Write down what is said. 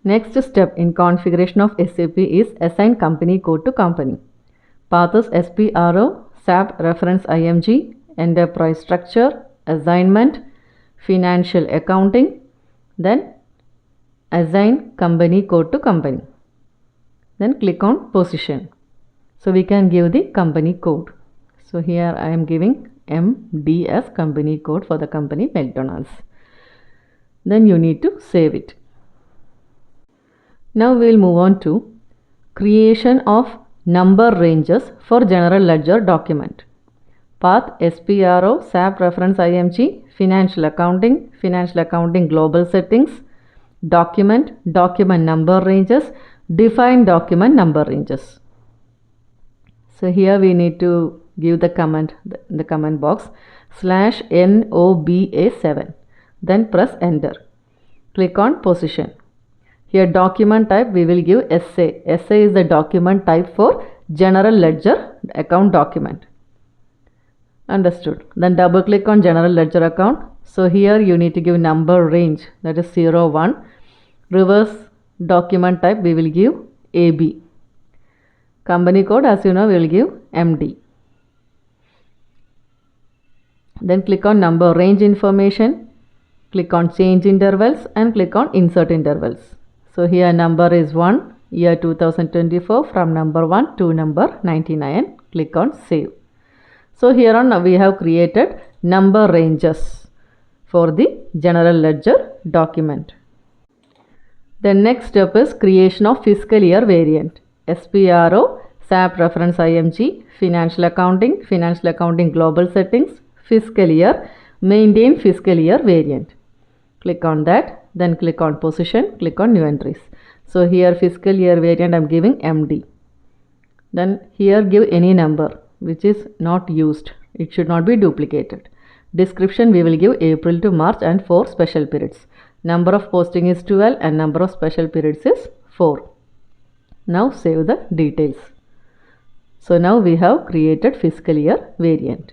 Next step in configuration of SAP is assign company code to company. Path is SPRO, SAP reference IMG, enterprise structure, assignment, financial accounting, then assign company code to company. Then click on position. So we can give the company code. So here I am giving MD as company code for the company McDonald's. Then you need to save it. Now we will move on to creation of number ranges for general ledger document. Path SPRO, SAP reference IMG, financial accounting global settings, document number ranges, define document number ranges. So here we need to give the comment in the comment box /NOBA7. Then press enter. Click on position. Here document type we will give SA. SA is the document type for general ledger account document. Understood. Then double click on general ledger account. So here you need to give number range, that is 01. Reverse document type we will give AB. Company code, as you know, we will give MD. Then click on number range information, click on change intervals and click on insert intervals. So here number is 1, year 2024, from number 1 to number 99. Click on save. So here on we have created number ranges for the general ledger document. The next step is creation of fiscal year variant. SPRO, SAP reference IMG, financial accounting global settings, fiscal year, maintain fiscal year variant. Click on that, then click on position, click on new entries. So here fiscal year variant I am giving MD. Then here give any number which is not used. It should not be duplicated. Description we will give April to March and 4 special periods. Number of posting is 12 and number of special periods is 4. Now save the details. So now we have created fiscal year variant.